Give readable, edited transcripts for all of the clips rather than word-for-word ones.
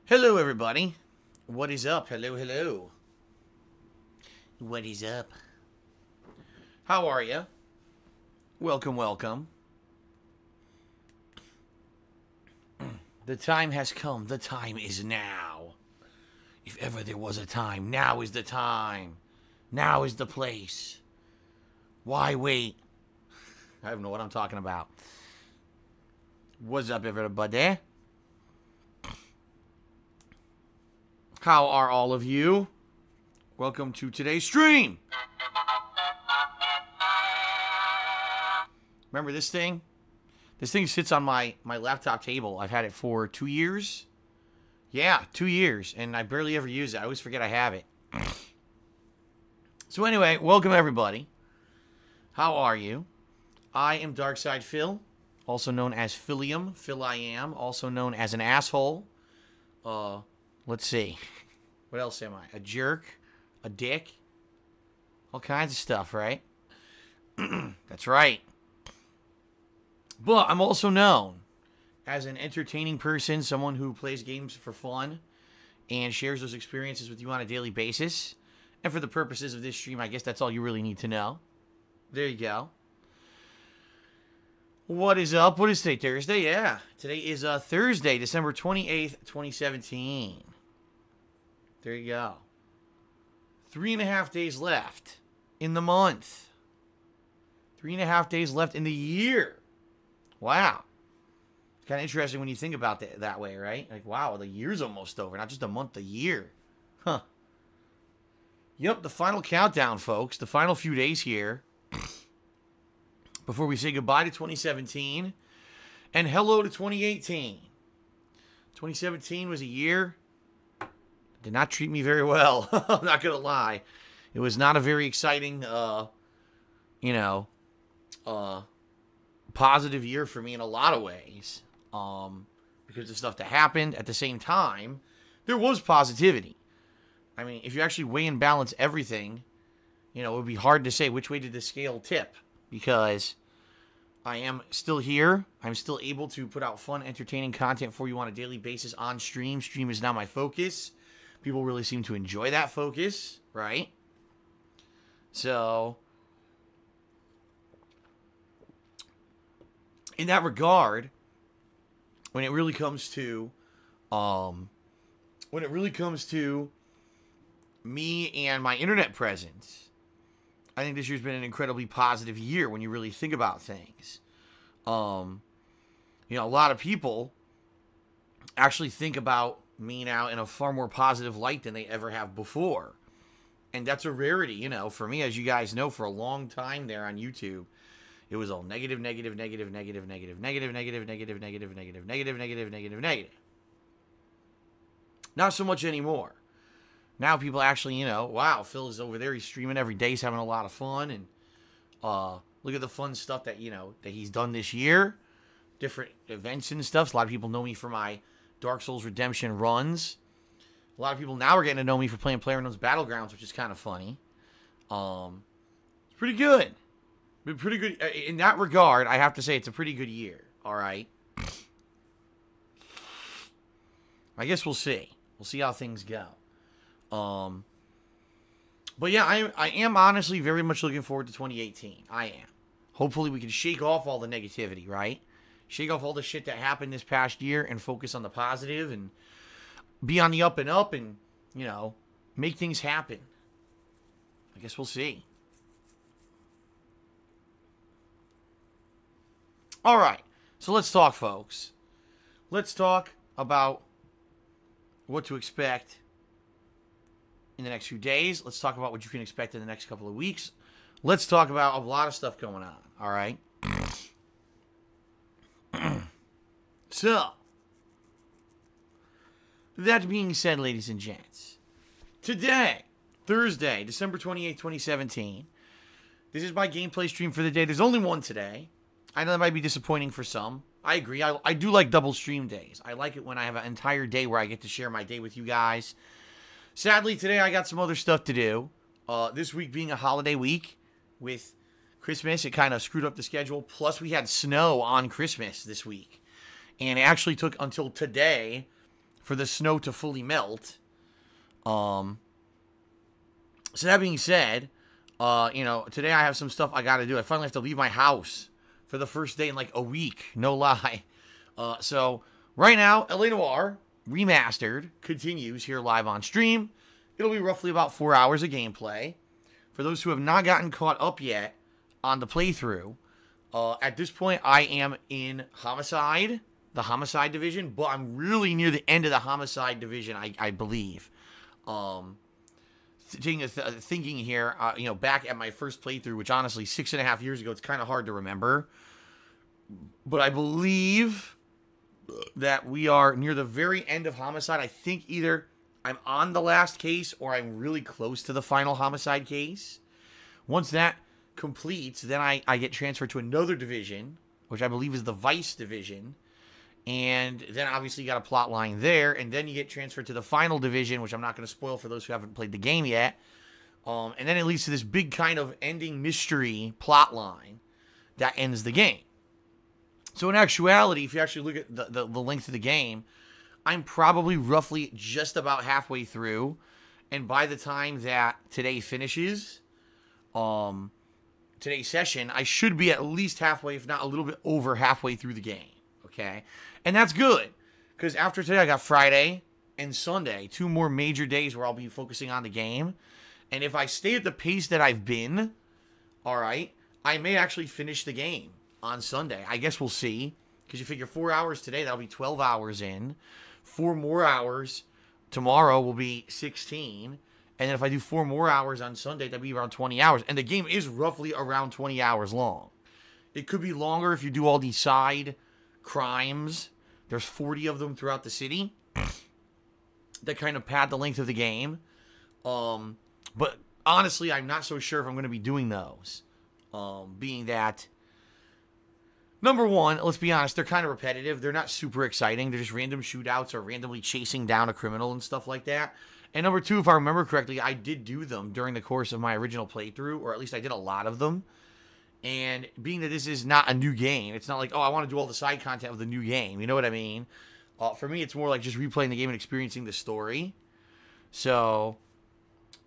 Hello, everybody. What is up? Hello, hello. What is up? How are you? Welcome, welcome. The time has come. The time is now. If ever there was a time, now is the time. Now is the place. Why wait? I don't know what I'm talking about. What's up, everybody? How are all of you? Welcome to today's stream. Remember this thing? This thing sits on my laptop table. I've had it for 2 years. Yeah, 2 years. And I barely ever use it. I always forget I have it. So anyway, welcome everybody. How are you? I am Darkside Phil, also known as Philium. Phil I am, also known as an asshole. Let's see. What else am I? A jerk? A dick? All kinds of stuff, right? That's right. But I'm also known as an entertaining person, someone who plays games for fun and shares those experiences with you on a daily basis. And for the purposes of this stream, I guess that's all you really need to know. There you go. What is up? What is today? Thursday? Yeah. Today is Thursday, December 28th, 2017. There you go. 3.5 days left in the month. 3.5 days left in the year. Wow. It's kind of interesting when you think about it that way, right? Like, wow, the year's almost over. Not just a month, a year. Huh. Yep, the final countdown, folks. The final few days here. Before we say goodbye to 2017. And hello to 2018. 2017 was a year that did not treat me very well. I'm not going to lie. It was not a very exciting, positive year for me in a lot of ways. Because of stuff that happened. At the same time, there was positivity. I mean, if you actually weigh and balance everything, it would be hard to say which way did the scale tip. Because I am still here. I'm still able to put out fun, entertaining content for you on a daily basis on stream. Stream is now my focus. People really seem to enjoy that focus, right? So, in that regard, when it really comes to me and my internet presence, I think this year's been an incredibly positive year when you really think about things. A lot of people actually think about me now in a far more positive light than they ever have before. And that's a rarity, for me, as you guys know, for a long time there on YouTube. It was all negative, negative, negative, negative, negative, negative, negative, negative, negative, negative, negative, negative, negative, negative. Not so much anymore. Now people actually, wow, Phil is over there. He's streaming every day. He's having a lot of fun. And look at the fun stuff that, that he's done this year. Different events and stuff. So a lot of people know me for my Dark Souls Redemption runs. A lot of people now are getting to know me for playing PlayerUnknown's Battlegrounds, which is kind of funny. It's pretty good. Been pretty good. In that regard, I have to say it's a pretty good year. All right. I guess we'll see. We'll see how things go. But yeah, I am honestly very much looking forward to 2018. I am. Hopefully we can shake off all the negativity, right? Shake off all the shit that happened this past year and focus on the positive and be on the up and up and, make things happen. I guess we'll see. All right. So let's talk, folks. Let's talk about what to expect in the next few days. Let's talk about what you can expect in the next couple of weeks. Let's talk about a lot of stuff going on. All right. So, that being said, ladies and gents, today, Thursday, December 28th, 2017, this is my gameplay stream for the day. There's only one today. I know that might be disappointing for some. I agree. I do like double stream days. I like it when I have an entire day where I get to share my day with you guys. Sadly, today I got some other stuff to do. This week being a holiday week with Christmas, it kind of screwed up the schedule. Plus, we had snow on Christmas this week. And it actually took until today for the snow to fully melt. So that being said, you know, today I have some stuff I got to do. I finally have to leave my house for the first day in like a week. No lie. So right now, LA Noire Remastered continues here live on stream. It'll be roughly about 4 hours of gameplay. For those who have not gotten caught up yet on the playthrough, at this point I am in Homicide, the Homicide division, but I'm really near the end of the Homicide division, I believe. Thinking here, you know, back at my first playthrough, which honestly 6.5 years ago, it's kind of hard to remember. But I believe that we are near the very end of Homicide. I think either I'm on the last case or I'm really close to the final Homicide case. Once that completes, then I get transferred to another division, which I believe is the Vice division. And then obviously you got a plot line there, and then you get transferred to the final division, which I'm not going to spoil for those who haven't played the game yet. And then it leads to this big kind of ending mystery plot line that ends the game. So in actuality, if you actually look at the length of the game, I'm probably roughly just about halfway through. And by the time that today finishes, today's session, I should be at least halfway, if not a little bit over halfway through the game. Okay? And that's good, because after today, I got Friday and Sunday, 2 more major days where I'll be focusing on the game. And if I stay at the pace that I've been, all right, I may actually finish the game on Sunday. I guess we'll see, because you figure 4 hours today, that'll be 12 hours in. 4 more hours tomorrow will be 16. And then if I do 4 more hours on Sunday, that'll be around 20 hours. And the game is roughly around 20 hours long. It could be longer if you do all these side crimes. There's 40 of them throughout the city that kind of pad the length of the game. But honestly, I'm not so sure if I'm going to be doing those. Being that, number one, let's be honest, they're kind of repetitive. They're not super exciting. They're just random shootouts or randomly chasing down a criminal and stuff like that. And number two, if I remember correctly, I did do them during the course of my original playthrough, or at least I did a lot of them. And being that this is not a new game, it's not like, oh, I want to do all the side content of the new game. You know what I mean? For me, it's more like just replaying the game and experiencing the story. So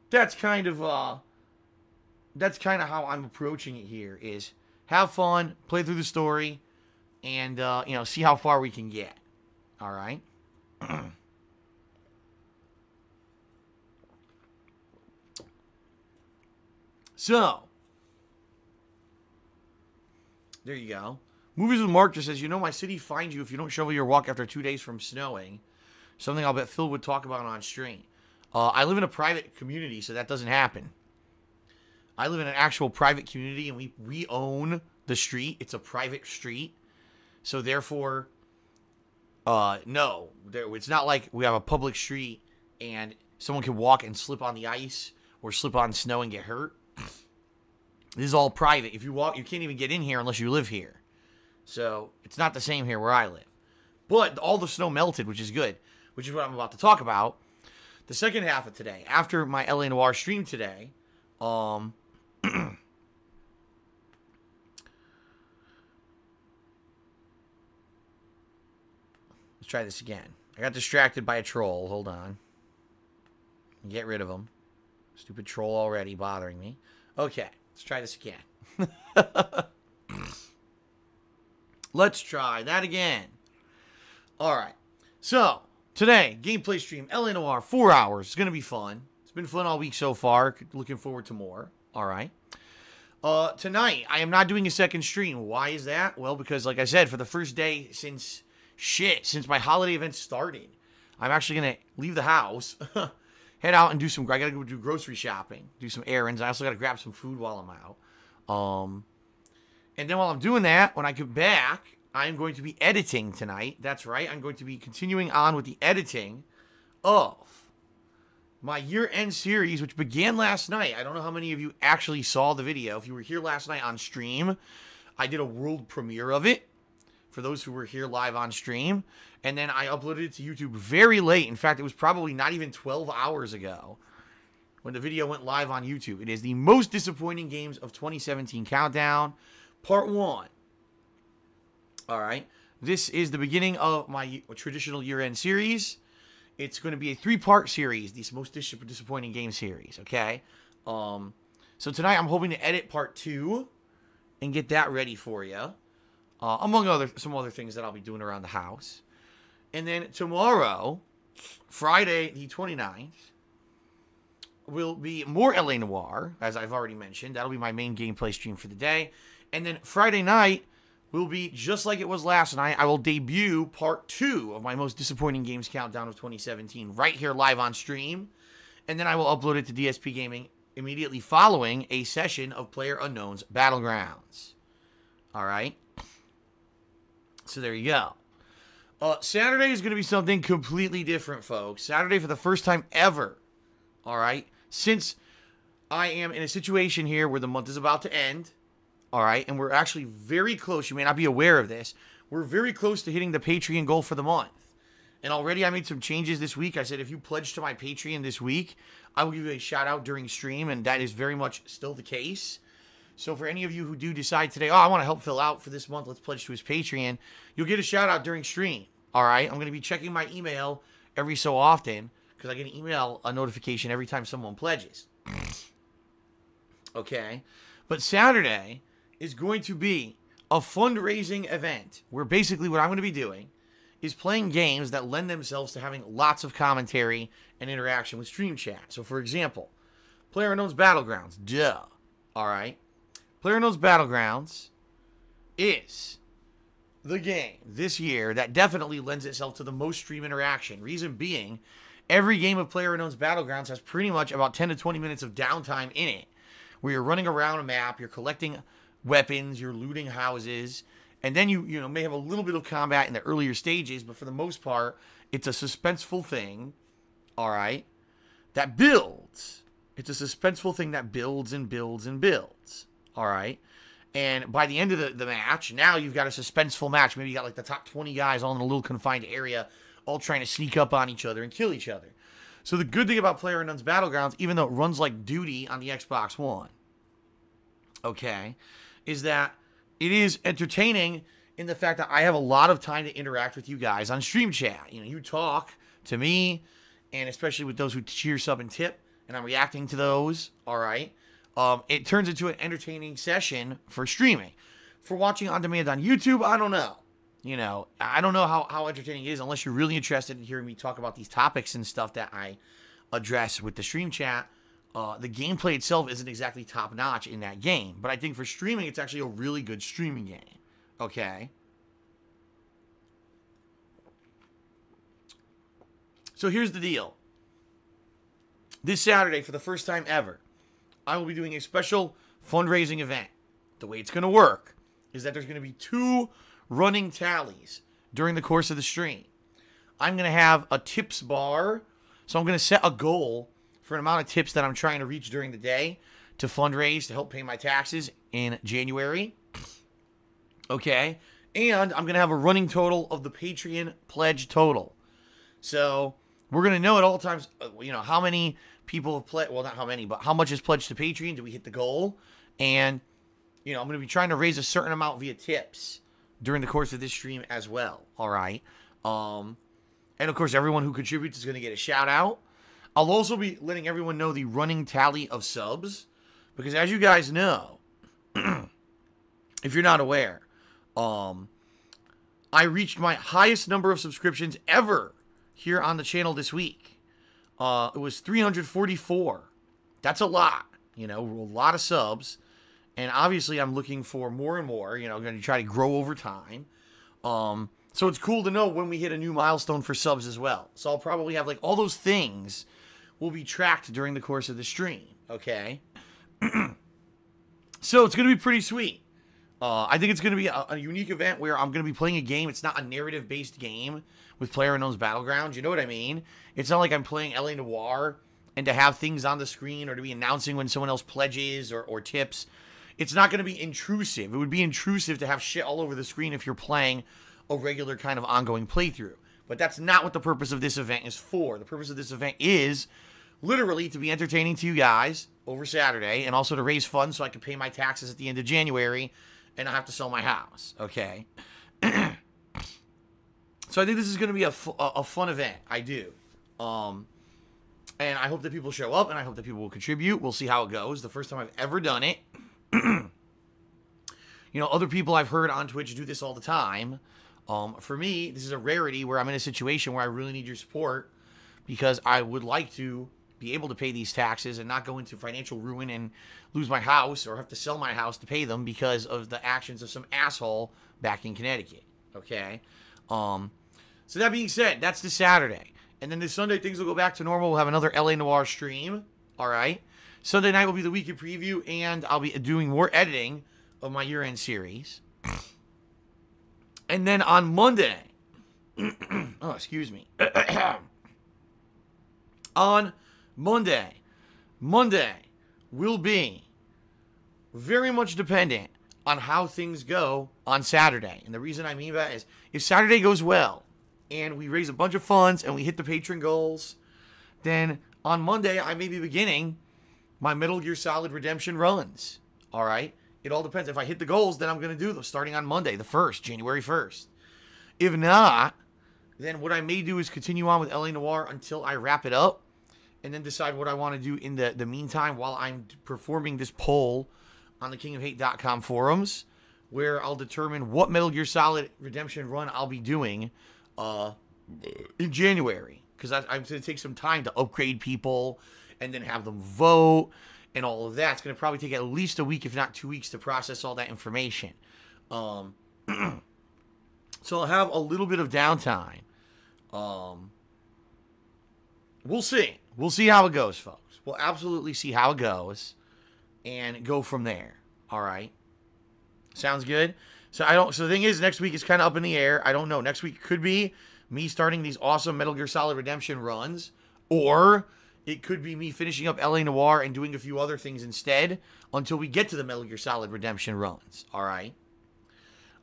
that's kind of how I'm approaching it here, is have fun, play through the story, and you know, see how far we can get. All right. So there you go. Movies with Mark just says, you know, my city finds you if you don't shovel your walk after 2 days from snowing. Something I'll bet Phil would talk about on stream. I live in a private community, so that doesn't happen. I live in an actual private community, and we own the street. It's a private street. So therefore, no. It's not like we have a public street and someone can walk and slip on the ice or slip on snow and get hurt. This is all private. If you walk, you can't even get in here unless you live here. So it's not the same here where I live. But all the snow melted, which is good, which is what I'm about to talk about. The second half of today, after my LA Noire stream today, let's try this again. I got distracted by a troll. Hold on. Get rid of him. Stupid troll already bothering me. Okay. Let's try this again. Let's try that again. Alright. So, today, gameplay stream, LA Noire, 4 hours. It's going to be fun. It's been fun all week so far. Looking forward to more. Alright. Tonight, I am not doing a second stream. Why is that? Well, because, like I said, for the first day since my holiday event started, I'm actually going to leave the house, head out and do some, I got to go do grocery shopping, do some errands. I also got to grab some food while I'm out. And then while I'm doing that, when I get back, I'm going to be editing tonight. That's right. I'm going to be continuing on with the editing of my year-end series, which began last night. I don't know how many of you actually saw the video. If you were here last night on stream, I did a world premiere of it for those who were here live on stream. And then I uploaded it to YouTube very late. In fact, it was probably not even 12 hours ago when the video went live on YouTube. It is the most disappointing games of 2017 countdown, part 1. All right. This is the beginning of my traditional year-end series. It's going to be a 3-part series, the most disappointing game series, okay? So tonight I'm hoping to edit part 2 and get that ready for you, among some other things that I'll be doing around the house. And then tomorrow, Friday the 29th, will be more LA Noire, as I've already mentioned. That'll be my main gameplay stream for the day. And then Friday night will be just like it was last night. I will debut part 2 of my most disappointing games countdown of 2017 right here live on stream. And then I will upload it to DSPGaming immediately following a session of PlayerUnknown's Battlegrounds. All right? So there you go. Saturday is going to be something completely different, folks. Saturday for the first time ever. All right? Since I am in a situation here where the month is about to end. All right? And we're actually very close. You may not be aware of this. We're very close to hitting the Patreon goal for the month. And already I made some changes this week. I said if you pledge to my Patreon this week, I will give you a shout out during stream. And that is very much still the case. So for any of you who do decide today, oh, I want to help Phil out for this month, let's pledge to his Patreon, you'll get a shout out during stream. All right? I'm going to be checking my email every so often because I get an email notification every time someone pledges. Okay? But Saturday is going to be a fundraising event where basically what I'm going to be doing is playing games that lend themselves to having lots of commentary and interaction with stream chat. So for example, PlayerUnknown's Battlegrounds. Duh. All right? PlayerUnknown's Battlegrounds is the game this year that definitely lends itself to the most stream interaction. Reason being, every game of PlayerUnknown's Battlegrounds has pretty much about 10 to 20 minutes of downtime in it, where you're running around a map, you're collecting weapons, you're looting houses, and then you may have a little bit of combat in the earlier stages, but for the most part, it's a suspenseful thing, all right, that builds. It's a suspenseful thing that builds and builds and builds. All right. And by the end of the match, now you've got a suspenseful match. Maybe you got like the top 20 guys all in a little confined area, all trying to sneak up on each other and kill each other. So the good thing about PlayerUnknown's Battlegrounds, even though it runs like duty on the Xbox One, okay, is that it is entertaining in the fact that I have a lot of time to interact with you guys on stream chat. You talk to me, and especially with those who cheer, sub, and tip, and I'm reacting to those, all right? It turns into an entertaining session for streaming. For watching on demand on YouTube, I don't know. I don't know how entertaining it is unless you're really interested in hearing me talk about these topics and stuff that I address with the stream chat. The gameplay itself isn't exactly top-notch in that game. But I think for streaming, it's actually a really good streaming game. Okay? So here's the deal. This Saturday, for the first time ever, I will be doing a special fundraising event. The way it's going to work is that there's going to be 2 running tallies during the course of the stream. I'm going to have a tips bar. So I'm going to set a goal for an amount of tips that I'm trying to reach during the day to fundraise to help pay my taxes in January. Okay. And I'm going to have a running total of the Patreon pledge total. So we're going to know at all times, how many people have pledged, well, not how many, but how much is pledged to Patreon? Do we hit the goal? And, I'm going to be trying to raise a certain amount via tips during the course of this stream as well. All right. And of course, everyone who contributes is going to get a shout out. I'll also be letting everyone know the running tally of subs, because as you guys know, if you're not aware, I reached my highest number of subscriptions ever here on the channel this week. It was 344. That's a lot, a lot of subs. And obviously I'm looking for more and more, I'm going to try to grow over time. So it's cool to know when we hit a new milestone for subs as well. So I'll probably have all those things will be tracked during the course of the stream. Okay. So it's going to be pretty sweet. I think it's going to be a unique event where I'm going to be playing a game. It's not a narrative-based game with PlayerUnknown's Battlegrounds. You know what I mean? It's not like I'm playing LA Noire and to have things on the screen or to be announcing when someone else pledges or tips. It's not going to be intrusive. It would be intrusive to have shit all over the screen if you're playing a regular kind of ongoing playthrough. But that's not what the purpose of this event is for. The purpose of this event is literally to be entertaining to you guys over Saturday and also to raise funds so I can pay my taxes at the end of January and not have to sell my house. Okay? So I think this is going to be a fun event. I do. And I hope that people show up, and I hope that people will contribute. We'll see how it goes. The first time I've ever done it. Other people I've heard on Twitch do this all the time. For me, this is a rarity where I'm in a situation where I really need your support because I would like to be able to pay these taxes and not go into financial ruin and lose my house or have to sell my house to pay them because of the actions of some asshole back in Connecticut. Okay? So that being said, that's this Saturday. And then this Sunday, things will go back to normal. We'll have another LA Noire stream. All right? Sunday night will be the weekend preview, and I'll be doing more editing of my year-end series. And then on Monday, oh, excuse me. On Monday will be very much dependent on how things go on Saturday. And the reason I mean that is if Saturday goes well and we raise a bunch of funds and we hit the patron goals, then on Monday I may be beginning my Metal Gear Solid Redemption runs. All right? It all depends. If I hit the goals, then I'm going to do them starting on Monday, the 1st, January 1st. If not, then what I may do is continue on with LA Noire until I wrap it up and then decide what I want to do in the meantime while I'm performing this poll on the kingofhate.com forums where I'll determine what Metal Gear Solid Redemption run I'll be doing in January. Because I'm going to take some time to upgrade people and then have them vote and all of that. It's going to probably take at least a week, if not 2 weeks, to process all that information. So I'll have a little bit of downtime. We'll see. We'll see how it goes, folks. We'll absolutely see how it goes and go from there. All right. Sounds good? So the thing is, next week is kind of up in the air. I don't know. Next week could be me starting these awesome Metal Gear Solid Redemption runs, or it could be me finishing up LA Noire and doing a few other things instead until we get to the Metal Gear Solid Redemption runs. All right.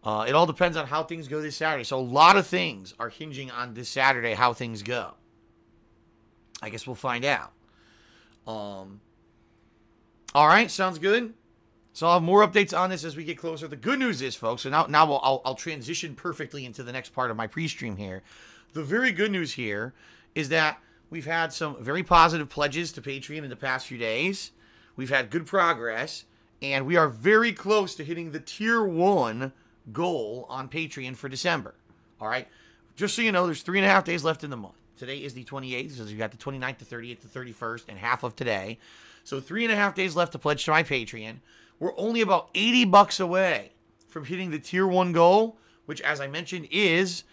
It all depends on how things go this Saturday. So a lot of things are hinging on this Saturday, how things go. I guess we'll find out. All right, sounds good. So I'll have more updates on this as we get closer. The good news is, folks, so now I'll transition perfectly into the next part of my pre-stream here. The very good news here is that we've had some very positive pledges to Patreon in the past few days. We've had good progress, and we are very close to hitting the Tier 1 goal on Patreon for December. All right? Just so you know, there's 3.5 days left in the month. Today is the 28th, so you've got the 29th, the 30th, the 31st, and half of today. So 3.5 days left to pledge to my Patreon. We're only about $80 away from hitting the Tier 1 goal, which, as I mentioned, is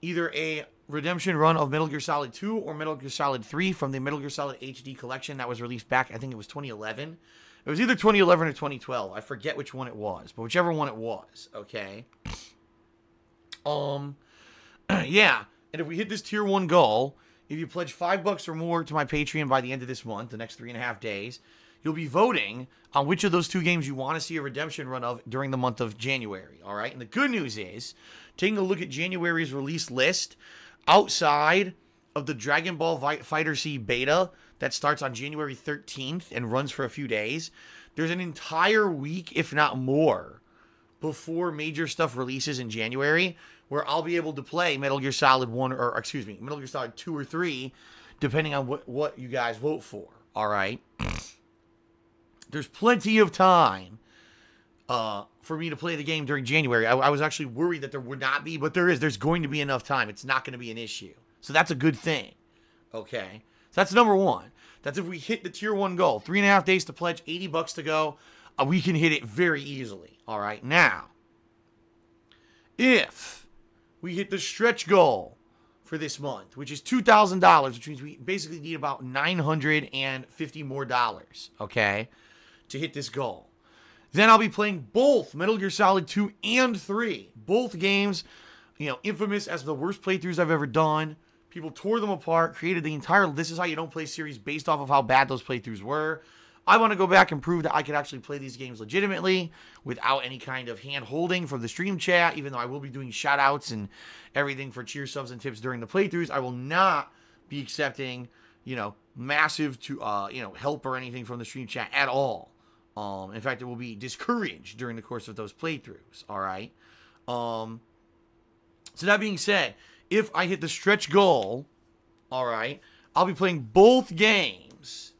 either a redemption run of Metal Gear Solid 2 or Metal Gear Solid 3 from the Metal Gear Solid HD collection that was released back, I think it was 2011. It was either 2011 or 2012. I forget which one it was, but whichever one it was, okay? Yeah, and if we hit this Tier 1 goal, if you pledge $5 or more to my Patreon by the end of this month, the next 3.5 days, you'll be voting on which of those two games you want to see a redemption run of during the month of January, all right? And the good news is, taking a look at January's release list, outside of the Dragon Ball FighterZ beta that starts on January 13th and runs for a few days, there's an entire week, if not more, before major stuff releases in January, where I'll be able to play Metal Gear Solid 1, or excuse me, Metal Gear Solid 2 or 3, depending on what you guys vote for, all right? There's plenty of time for me to play the game during January. I was actually worried that there would not be, but there is. There's going to be enough time. It's not going to be an issue. So that's a good thing, okay? So that's number one. That's if we hit the Tier 1 goal. 3.5 days to pledge, $80 to go. We can hit it very easily, all right? Now, if we hit the stretch goal for this month, which is $2,000, which means we basically need about $950 more, okay, to hit this goal. Then I'll be playing both Metal Gear Solid 2 and 3. Both games, infamous as the worst playthroughs I've ever done. People tore them apart, created the entire This Is How You Don't Play series based off of how bad those playthroughs were. I want to go back and prove that I could actually play these games legitimately without any kind of hand-holding from the stream chat, even though I will be doing shout-outs and everything for cheer subs and tips during the playthroughs. I will not be accepting, massive help or anything from the stream chat at all. In fact, it will be discouraged during the course of those playthroughs, all right? So that being said, if I hit the stretch goal, all right, I'll be playing both games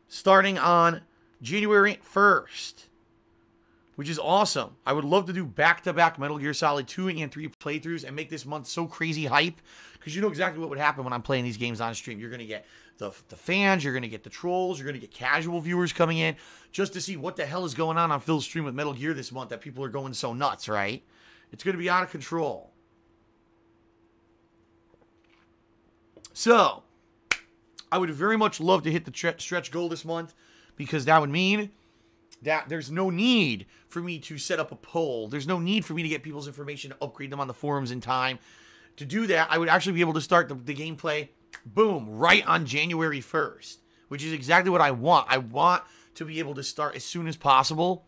starting on January 1st, which is awesome. I would love to do back-to-back Metal Gear Solid 2 and 3 playthroughs and make this month so crazy hype, because you know exactly what would happen when I'm playing these games on stream. You're going to get the fans, you're going to get the trolls, you're going to get casual viewers coming in just to see what the hell is going on Phil's stream with Metal Gear this month that people are going so nuts, right? It's going to be out of control. So, I would very much love to hit the stretch goal this month, because that would mean that there's no need for me to set up a poll. There's no need for me to get people's information to upgrade them on the forums in time. To do that, I would actually be able to start the gameplay, boom, right on January 1st, which is exactly what I want. I want to be able to start as soon as possible,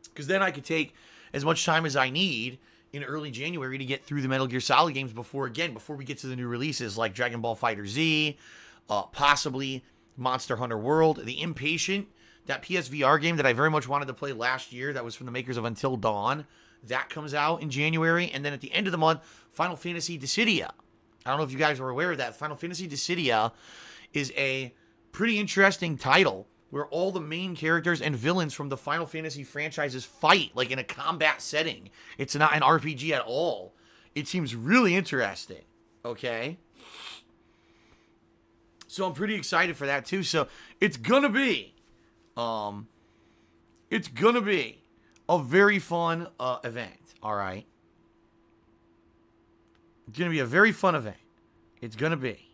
because then I could take as much time as I need in early January to get through the Metal Gear Solid games before we get to the new releases like Dragon Ball FighterZ, possibly Monster Hunter World, The Impatient, that PSVR game that I very much wanted to play last year that was from the makers of Until Dawn. That comes out in January. And then at the end of the month, Final Fantasy Dissidia. I don't know if you guys were aware of that. Final Fantasy Dissidia is a pretty interesting title where all the main characters and villains from the Final Fantasy franchises fight, like in a combat setting. It's not an RPG at all. It seems really interesting, okay? So I'm pretty excited for that too. So it's gonna be a very fun event, all right? It's gonna be a very fun event. It's gonna be,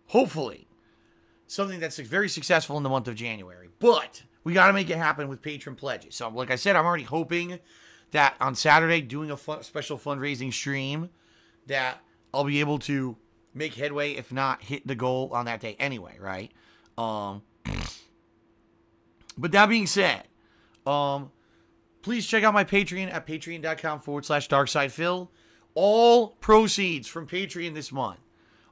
hopefully, something that's very successful in the month of January. But we got to make it happen with patron pledges. So, like I said, I'm already hoping that on Saturday, doing a special fundraising stream, that I'll be able to make headway, if not hit the goal on that day anyway, right? But that being said, please check out my Patreon at patreon.com/DarksidePhil. All proceeds from Patreon this month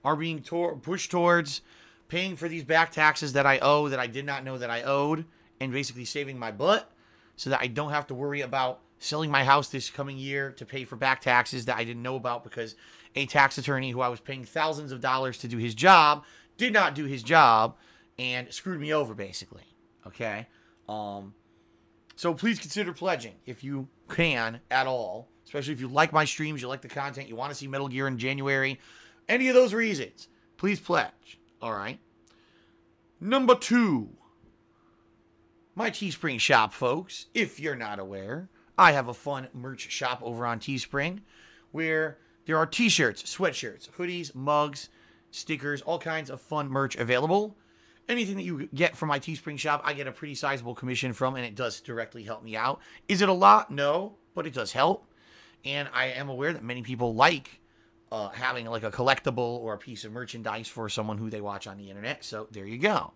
are being pushed towards paying for these back taxes that I owe, that I did not know that I owed, and basically saving my butt so that I don't have to worry about selling my house this coming year to pay for back taxes that I didn't know about because a tax attorney who I was paying thousands of dollars to do his job did not do his job and screwed me over, basically. Okay? So please consider pledging if you can at all, especially if you like my streams, you like the content, you want to see Metal Gear in January, any of those reasons, please pledge. All right. Number 2, my Teespring shop, folks. If you're not aware, I have a fun merch shop over on Teespring where there are t-shirts, sweatshirts, hoodies, mugs, stickers, all kinds of fun merch available. Anything that you get from my Teespring shop, I get a pretty sizable commission from, and it does directly help me out. Is it a lot? No, but it does help. And I am aware that many people like having like a collectible or a piece of merchandise for someone who they watch on the internet. So there you go.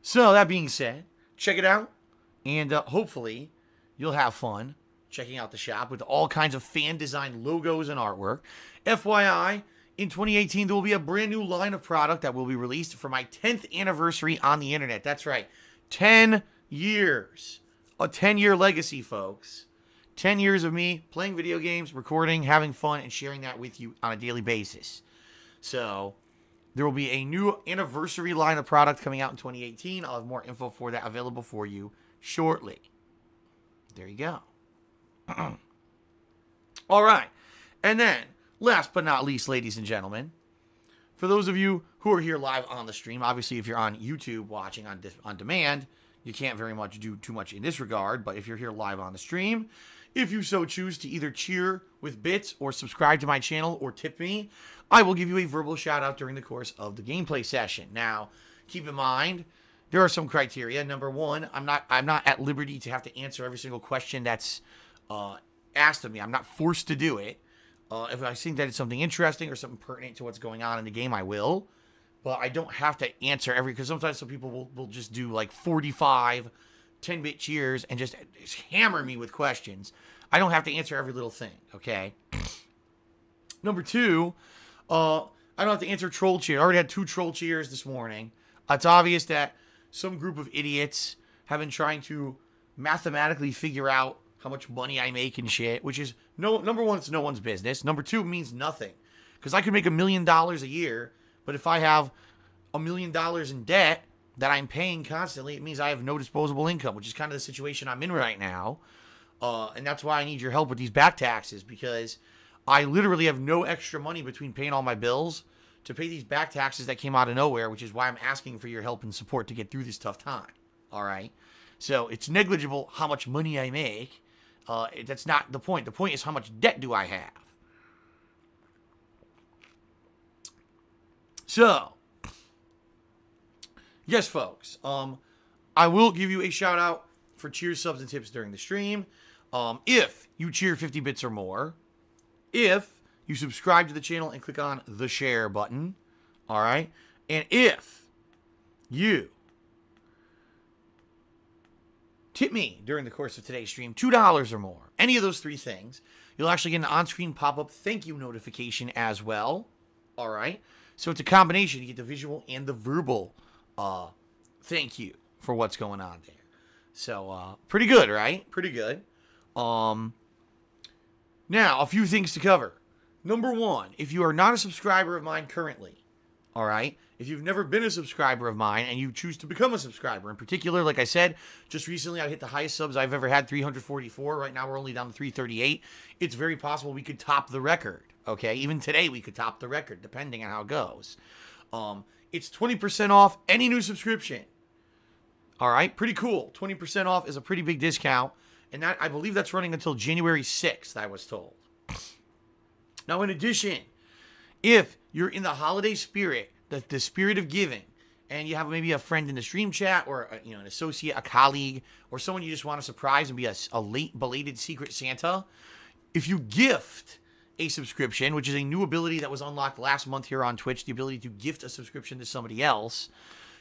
So that being said, check it out. And hopefully you'll have fun checking out the shop with all kinds of fan-designed logos and artwork. FYI, in 2018, there will be a brand new line of product that will be released for my 10th anniversary on the internet. That's right. 10 years. A 10-year legacy, folks. 10 years of me playing video games, recording, having fun, and sharing that with you on a daily basis. So there will be a new anniversary line of product coming out in 2018. I'll have more info for that available for you shortly. There you go. All right. And then, last but not least, ladies and gentlemen, for those of you who are here live on the stream, obviously if you're on YouTube watching on demand, you can't very much do too much in this regard, but if you're here live on the stream, if you so choose to either cheer with bits or subscribe to my channel or tip me, I will give you a verbal shout out during the course of the gameplay session. Now, keep in mind, there are some criteria. Number 1, I'm not at liberty to have to answer every single question that's asked of me. I'm not forced to do it. If I think that it's something interesting or something pertinent to what's going on in the game, I will. But I don't have to answer because sometimes some people will just do like 45 10-bit cheers and just hammer me with questions. I don't have to answer every little thing, okay? Number 2, I don't have to answer troll cheer. I already had 2 troll cheers this morning. It's obvious that some group of idiots have been trying to mathematically figure out how much money I make and shit, which is, number 1, it's no one's business. Number 2, it means nothing. Because I could make $1 million a year, but if I have $1 million in debt that I'm paying constantly, it means I have no disposable income, which is kind of the situation I'm in right now. And that's why I need your help with these back taxes, because I literally have no extra money between paying all my bills to pay these back taxes that came out of nowhere, which is why I'm asking for your help and support to get through this tough time. All right? So it's negligible how much money I make. That's not the point. The point is how much debt do I have. So, yes, folks. I will give you a shout out for cheer subs and tips during the stream. If you cheer 50 bits or more, if you subscribe to the channel and click on the share button, all right, and if you tip me during the course of today's stream $2 or more, any of those three things, you'll actually get an on-screen pop-up thank you notification as well, all right? So it's a combination. You get the visual and the verbal thank you for what's going on there. So, pretty good, right? Pretty good. Now, a few things to cover. Number one, if you are not a subscriber of mine currently, all right, if you've never been a subscriber of mine and you choose to become a subscriber, in particular, like I said, just recently I hit the highest subs I've ever had, 344. Right now we're only down to 338. It's very possible we could top the record, okay? Even today we could top the record, depending on how it goes. It's 20% off any new subscription. All right, pretty cool. 20% off is a pretty big discount, and that I believe that's running until January 6th, I was told. Now, in addition, if you're in the holiday spirit, the spirit of giving, and you have maybe a friend in the stream chat or an associate, a colleague, or someone you just want to surprise and be a late belated Secret Santa, if you gift a subscription, which is a new ability that was unlocked last month here on Twitch, the ability to gift a subscription to somebody else,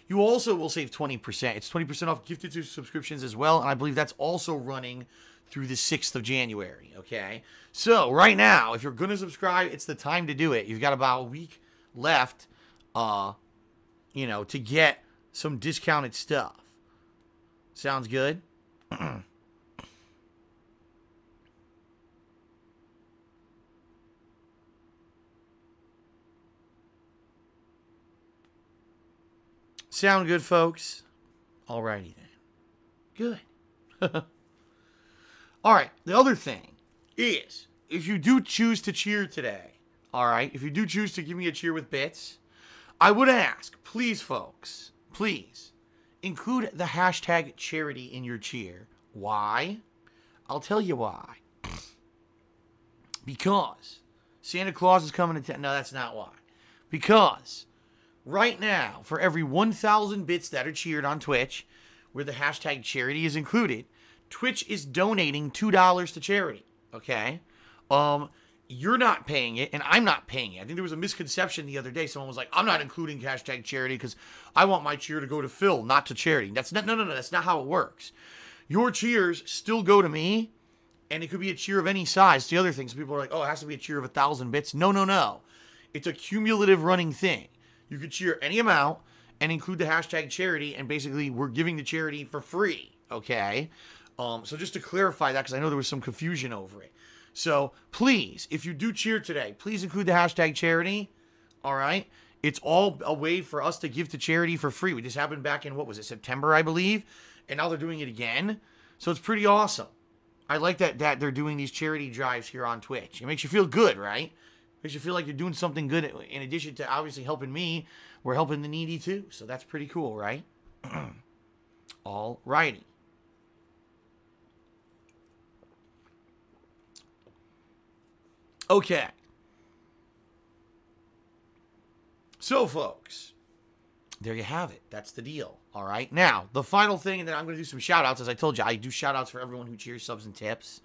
you also will save 20%. It's 20% off gifted subscriptions as well, and I believe that's also running through the 6th of January, okay? So, right now, if you're going to subscribe, it's the time to do it. You've got about a week left, to get some discounted stuff. Sounds good? Sound good, folks? Alrighty then. Good. All right, the other thing is, if you do choose to cheer today, all right, if you do choose to give me a cheer with bits, I would ask, please, folks, please, include the hashtag charity in your cheer. Why? I'll tell you why. Because Santa Claus is coming to town. No, that's not why. Because right now, for every 1,000 bits that are cheered on Twitch, where the hashtag charity is included, Twitch is donating $2 to charity, okay? You're not paying it, and I'm not paying it. I think there was a misconception the other day. Someone was like, I'm not including hashtag charity because I want my cheer to go to Phil, not to charity. That's not, no, that's not how it works. Your cheers still go to me, and it could be a cheer of any size. The other things, people are like, oh, it has to be a cheer of 1,000 bits. No. It's a cumulative running thing. You could cheer any amount and include the hashtag charity, and basically we're giving the charity for free, okay? So just to clarify that, because I know there was some confusion over it. So please, if you do cheer today, please include the hashtag charity, all right? It's all a way for us to give to charity for free. We just happened back in, what was it, September, I believe? And now they're doing it again. So it's pretty awesome. I like that they're doing these charity drives here on Twitch. It makes you feel good, right? Makes you feel like you're doing something good. In addition to obviously helping me, we're helping the needy too. So that's pretty cool, right? All righty. Okay. So, folks, there you have it. That's the deal. All right. Now, the final thing, and then I'm going to do some shout-outs. As I told you, I do shout-outs for everyone who cheers, subs, and tips.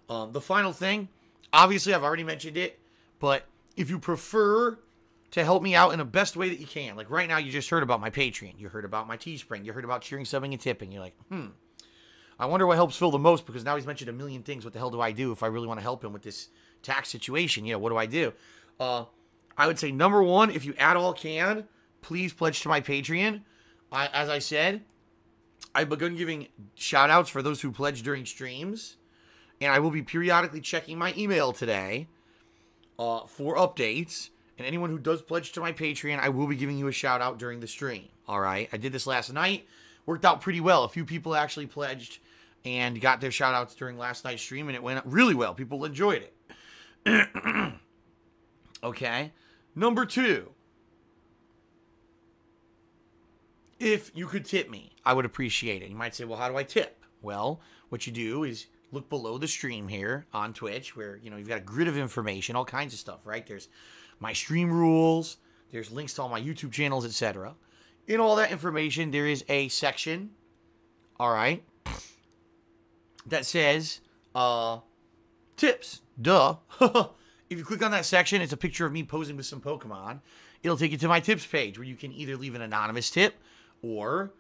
The final thing, obviously, I've already mentioned it, but if you prefer to help me out in the best way that you can, like right now, you just heard about my Patreon. You heard about my Teespring. You heard about cheering, subbing, and tipping. You're like, I wonder what helps Phil the most, because now he's mentioned a million things. What the hell do I do if I really want to help him with this tax situation? What do I do? I would say, number one, if you at all can, please pledge to my Patreon. As I said, I've begun giving shout-outs for those who pledge during streams, and I will be periodically checking my email today for updates. And anyone who does pledge to my Patreon, I will be giving you a shout out during the stream. All right. I did this last night. Worked out pretty well. A few people actually pledged and got their shout outs during last night's stream, and it went really well. People enjoyed it. Okay. Number 2. If you could tip me, I would appreciate it. You might say, well, how do I tip? Well, what you do is look below the stream here on Twitch where, you've got a grid of information, all kinds of stuff, right? There's my stream rules, there's links to all my YouTube channels, etc. In all that information, there is a section, all right, that says tips. Duh. If you click on that section, it's a picture of me posing with some Pokemon. It'll take you to my tips page where you can either leave an anonymous tip or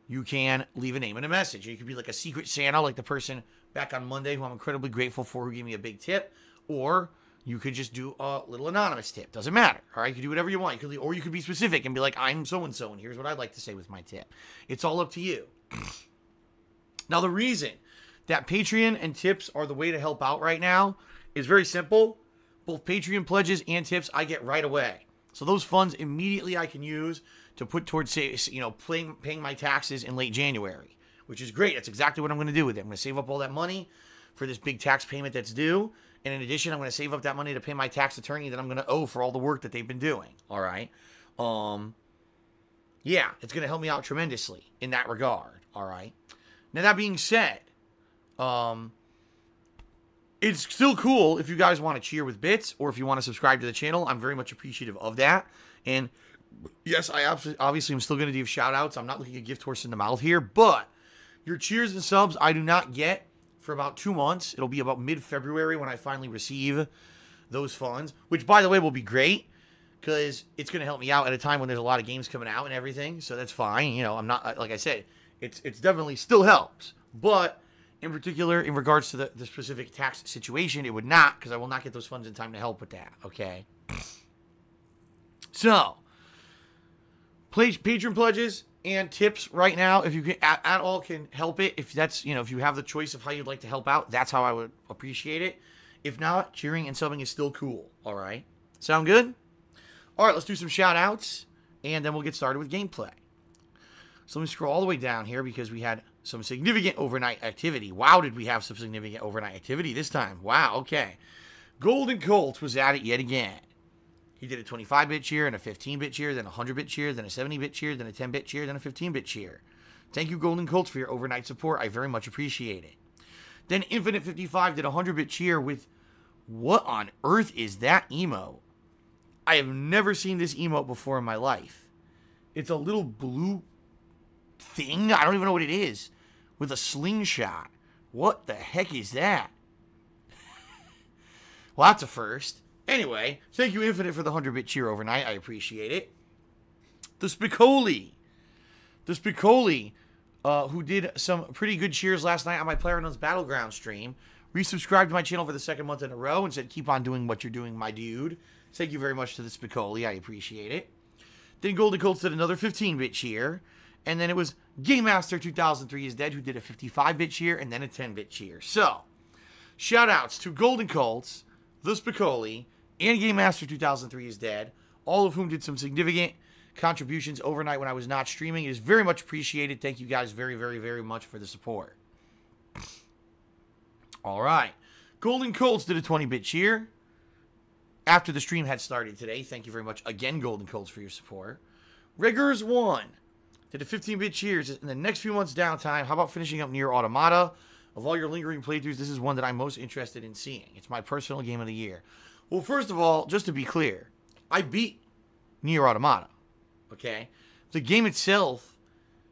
you can leave a name and a message. You could be like a secret Santa, like the person back on Monday who I'm incredibly grateful for who gave me a big tip. Or you could just do a little anonymous tip. Doesn't matter. All right, you can do whatever you want. Or you could be specific and be like, I'm so-and-so, and here's what I'd like to say with my tip. It's all up to you. Now, the reason that Patreon and tips are the way to help out right now is very simple. Both Patreon pledges and tips I get right away. So those funds immediately I can use to put towards, paying my taxes in late January, which is great. That's exactly what I'm going to do with it. I'm going to save up all that money for this big tax payment that's due. And in addition, I'm going to save up that money to pay my tax attorney that I'm going to owe for all the work that they've been doing. All right. Yeah, it's going to help me out tremendously in that regard. All right. Now, that being said, it's still cool if you guys want to cheer with bits or if you want to subscribe to the channel. I'm very much appreciative of that. And yes, I obviously am still going to do shout outs. I'm not looking a gift horse in the mouth here, but your cheers and subs I do not get for about 2 months. It'll be about mid-February when I finally receive those funds, which, by the way, will be great because it's going to help me out at a time when there's a lot of games coming out and everything. So that's fine. I'm not, like I said, it's definitely still helps. But in particular, in regards to the specific tax situation, it would not, because I will not get those funds in time to help with that, okay? So, Patreon pledges and tips right now, if you can, at all can help it. If that's, if you have the choice of how you'd like to help out, that's how I would appreciate it. If not, cheering and subbing is still cool, all right? Sound good? All right, let's do some shout-outs, and then we'll get started with gameplay. So let me scroll all the way down here because we had some significant overnight activity. Wow, did we have some significant overnight activity this time. Wow, okay. Golden Colt was at it yet again. He did a 25-bit cheer and a 15-bit cheer, then a 100-bit cheer, then a 70-bit cheer, then a 10-bit cheer, then a 15-bit cheer. Thank you, Golden Colt, for your overnight support. I very much appreciate it. Then Infinite 55 did a 100-bit cheer with, what on earth is that emote? I have never seen this emote before in my life. It's a little blue thing. I don't even know what it is. With a slingshot. What the heck is that? Well, that's a first. Anyway, thank you, Infinite, for the 100-bit cheer overnight. I appreciate it. The Spicoli, who did some pretty good cheers last night on my PlayerUnknown's Battleground stream, resubscribed to my channel for the second month in a row and said, keep on doing what you're doing, my dude. Thank you very much to the Spicoli. I appreciate it. Then Golden Colts did another 15-bit cheer. And then it was Game Master 2003 is Dead, who did a 55-bit cheer and then a 10-bit cheer. So, shout-outs to Golden Colts, the Spicoli, and Game Master 2003 is Dead, all of whom did some significant contributions overnight when I was not streaming. It is very much appreciated. Thank you guys very, very, very much for the support. All right. Golden Colts did a 20-bit cheer after the stream had started today. Thank you very much again, Golden Colts, for your support. Riggers 1 did a 15-bit cheers in the next few months' downtime. How about finishing up Nier Automata? Of all your lingering playthroughs, this is one that I'm most interested in seeing. It's my personal game of the year. Well, first of all, just to be clear, I beat Nier Automata, okay? The game itself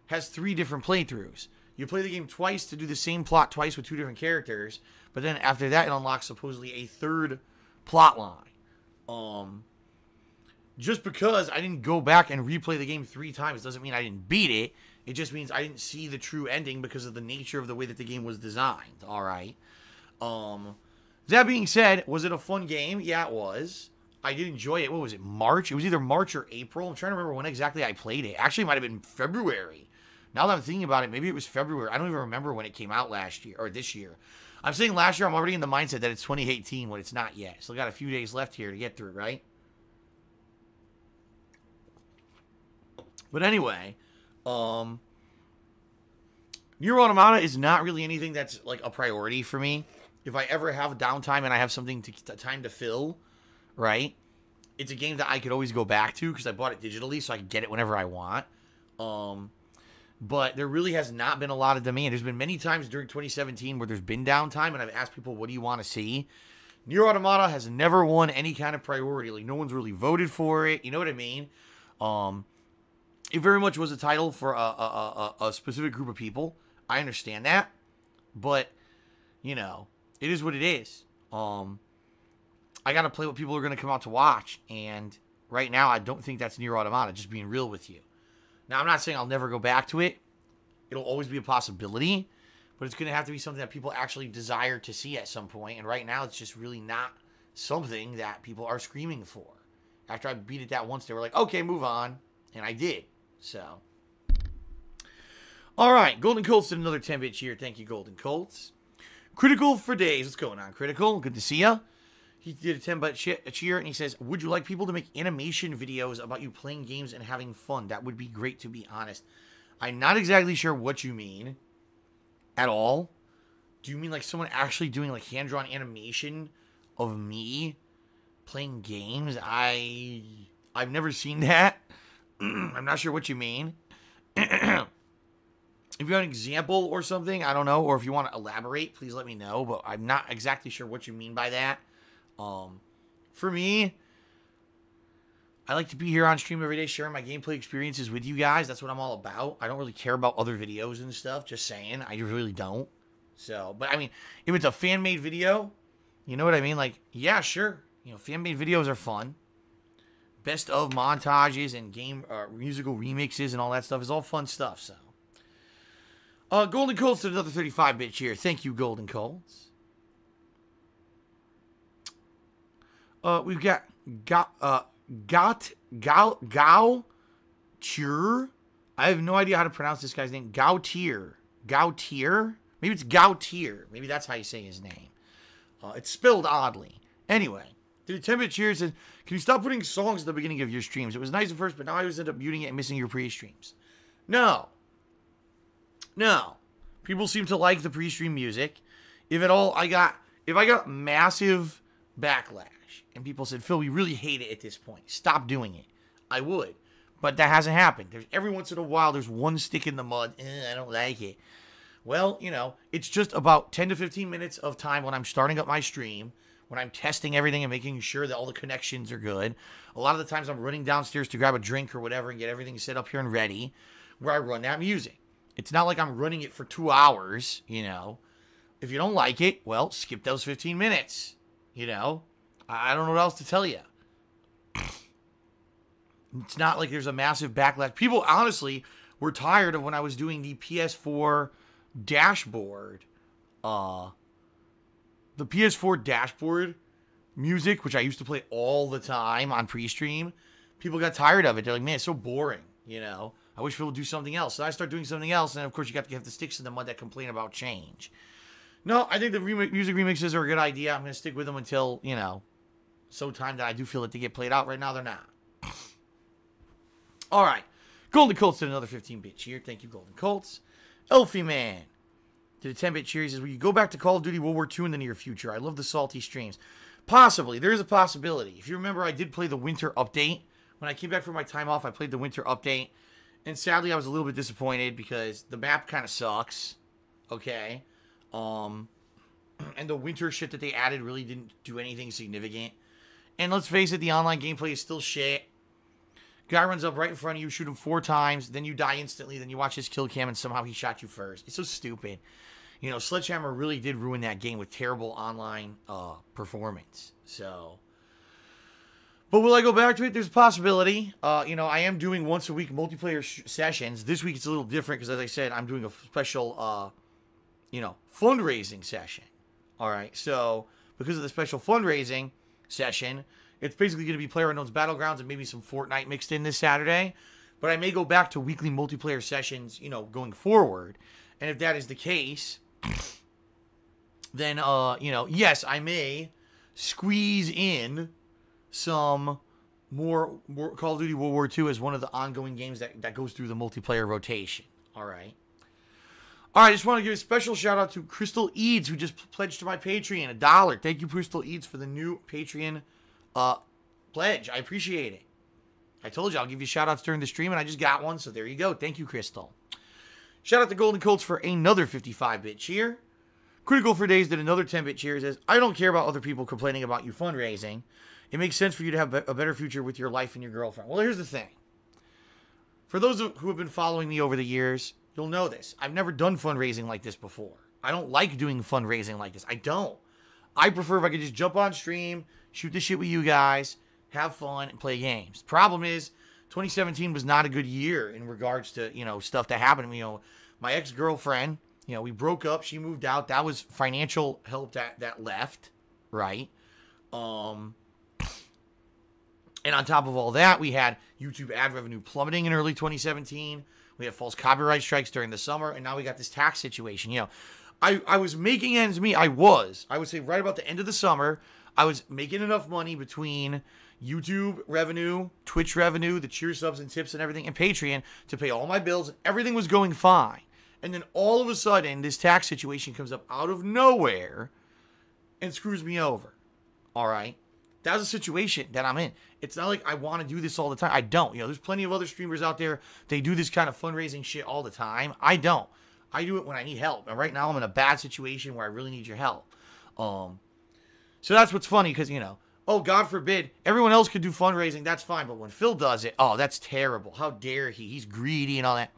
has 3 different playthroughs. You play the game twice to do the same plot twice with 2 different characters, but then after that, it unlocks supposedly a 3rd plot line. Just because I didn't go back and replay the game 3 times doesn't mean I didn't beat it. It just means I didn't see the true ending because of the nature of the way that the game was designed. All right. That being said, was it a fun game? Yeah, it was. I did enjoy it. What was it, March? It was either March or April. I'm trying to remember when exactly I played it. Actually, it might have been February. Now that I'm thinking about it, maybe it was February. I don't even remember when it came out last year or this year. I'm saying last year I'm already in the mindset that it's 2018 when it's not yet. Still got a few days left here to get through, right? But anyway, Nier Automata is not really anything that's like a priority for me. If I ever have downtime and I have something time to fill, right? It's a game that I could always go back to because I bought it digitally so I can get it whenever I want. But there really has not been a lot of demand. There's been many times during 2017 where there's been downtime and I've asked people, what do you want to see? Nier Automata has never won any kind of priority. Like, no one's really voted for it. You know what I mean? It very much was a title for a specific group of people. I understand that. But, you know, it is what it is. I got to play what people are going to come out to watch. And right now, I don't think that's Nier Automata, just being real with you. Now, I'm not saying I'll never go back to it. It'll always be a possibility. But it's going to have to be something that people actually desire to see at some point. And right now, it's just really not something that people are screaming for. After I beat it that once, they were like, okay, move on. And I did. So. All right. Golden Colts did another 10-bit cheer. Thank you, Golden Colts. Critical for Days. What's going on, Critical? Good to see ya. He did a 10-bit cheer, and he says, would you like people to make animation videos about you playing games and having fun? That would be great, to be honest. I'm not exactly sure what you mean at all. Do you mean like someone actually doing like hand-drawn animation of me playing games? I've never seen that. I'm not sure what you mean. If you have an example or something, I don't know. Or if you want to elaborate, please let me know. But I'm not exactly sure what you mean by that. For me, I like to be here on stream every day sharing my gameplay experiences with you guys. That's what I'm all about. I don't really care about other videos and stuff. Just saying. I really don't. So, but I mean, if it's a fan-made video, you know what I mean? Like, yeah, sure. You know, fan-made videos are fun. Best of montages and game musical remixes and all that stuff is all fun stuff, so. Golden Colts did another 35-bit cheer. Thank you, Golden Colts. We've got Gao Tier. I have no idea how to pronounce this guy's name. Gautier. Maybe it's Gautier. Maybe that's how you say his name. It's spelled oddly. Anyway, did a 10-bit cheer says, can you stop putting songs at the beginning of your streams? It was nice at first, but now I always end up muting it and missing your pre-streams. No. People seem to like the pre-stream music. If at all, if I got massive backlash and people said, Phil, we really hate it at this point, stop doing it, I would. But that hasn't happened. Every once in a while, there's one stick in the mud. I don't like it. Well, you know, it's just about 10 to 15 minutes of time when I'm starting up my stream, when I'm testing everything and making sure that all the connections are good. A lot of the times I'm running downstairs to grab a drink or whatever and get everything set up here and ready, where I run that music. It's not like I'm running it for 2 hours, you know. If you don't like it, well, skip those 15 minutes, you know. I don't know what else to tell you. It's not like there's a massive backlash. People, honestly, were tired of when I was doing the PS4 dashboard. The PS4 dashboard music, which I used to play all the time on pre-stream. People got tired of it. They're like, man, it's so boring, you know. I wish people would do something else. So I start doing something else, and of course you got to have the sticks in the mud that complain about change. No, I think the music remixes are a good idea. I'm going to stick with them until, you know, so time that I do feel that they get played out. Right now, they're not. All right. Golden Colts did another 15-bit cheer. Thank you, Golden Colts. Elfie Man did a 10-bit cheer. He says, will you go back to Call of Duty World War II in the near future? I love the salty streams. Possibly. There is a possibility. If you remember, I did play the winter update. When I came back from my time off, I played the winter update. And sadly, I was a little bit disappointed because the map kind of sucks. Okay. And the winter shit that they added really didn't do anything significant. And let's face it, the online gameplay is still shit. Guy runs up right in front of you, shoot him 4 times, then you die instantly, then you watch his kill cam and somehow he shot you first. It's so stupid. You know, Sledgehammer really did ruin that game with terrible online performance. So, but will I go back to it? There's a possibility. You know, I am doing once a week multiplayer sessions. This week it's a little different because, as I said, I'm doing a special, you know, fundraising session. All right, so because of the special fundraising session, it's basically going to be PlayerUnknown's Battlegrounds and maybe some Fortnite mixed in this Saturday. But I may go back to weekly multiplayer sessions, you know, going forward. And if that is the case, then, you know, yes, I may squeeze in some more Call of Duty World War II as one of the ongoing games that goes through the multiplayer rotation. All right. All right, I just want to give a special shout out to Crystal Eads, who just pledged to my Patreon $1. Thank you, Crystal Eads, for the new Patreon pledge. I appreciate it. I told you I'll give you shout outs during the stream, and I just got one, so there you go. Thank you, Crystal. Shout out to Golden Colts for another 55-bit cheer. Critical for Days did another 10-bit cheer. It says, I don't care about other people complaining about you fundraising. It makes sense for you to have a better future with your life and your girlfriend. Well, here's the thing. For those who have been following me over the years, you'll know this. I've never done fundraising like this before. I don't like doing fundraising like this. I don't. I prefer if I could just jump on stream, shoot the shit with you guys, have fun, and play games. Problem is, 2017 was not a good year in regards to, you know, stuff that happened to me. You know, my ex-girlfriend, you know, we broke up. She moved out. That was financial help that left, right? And on top of all that, we had YouTube ad revenue plummeting in early 2017. We had false copyright strikes during the summer, and now we got this tax situation. You know, I was making ends meet. I would say right about the end of the summer, I was making enough money between YouTube revenue, Twitch revenue, the cheer subs and tips and everything, and Patreon to pay all my bills. Everything was going fine. And then all of a sudden, this tax situation comes up out of nowhere and screws me over. All right? That's a situation that I'm in. It's not like I want to do this all the time. I don't. You know, there's plenty of other streamers out there. They do this kind of fundraising shit all the time. I don't. I do it when I need help. And right now I'm in a bad situation where I really need your help. So that's what's funny because, you know, oh, God forbid, everyone else could do fundraising. That's fine. But when Phil does it, oh, that's terrible. How dare he? He's greedy and all that.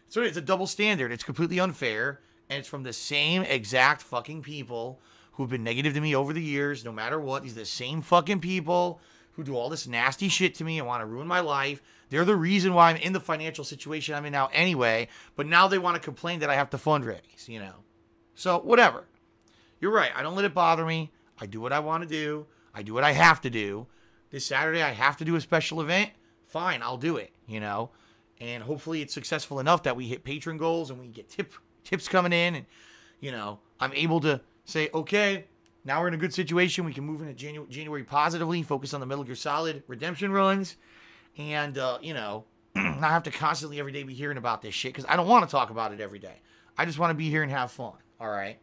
So it's a double standard. It's completely unfair. And it's from the same exact fucking people who've been negative to me over the years, no matter what. These are the same fucking people who do all this nasty shit to me and want to ruin my life. They're the reason why I'm in the financial situation I'm in now anyway, but now they want to complain that I have to fundraise, you know. So, whatever. You're right. I don't let it bother me. I do what I want to do. I do what I have to do. This Saturday, I have to do a special event. Fine, I'll do it, you know. And hopefully it's successful enough that we hit patron goals and we get tips coming in. And, you know, I'm able to say, okay, now we're in a good situation. We can move into January positively, focus on the Metal Gear Solid redemption runs, and, you know, not have to constantly every day be hearing about this shit, because I don't want to talk about it every day. I just want to be here and have fun, all right?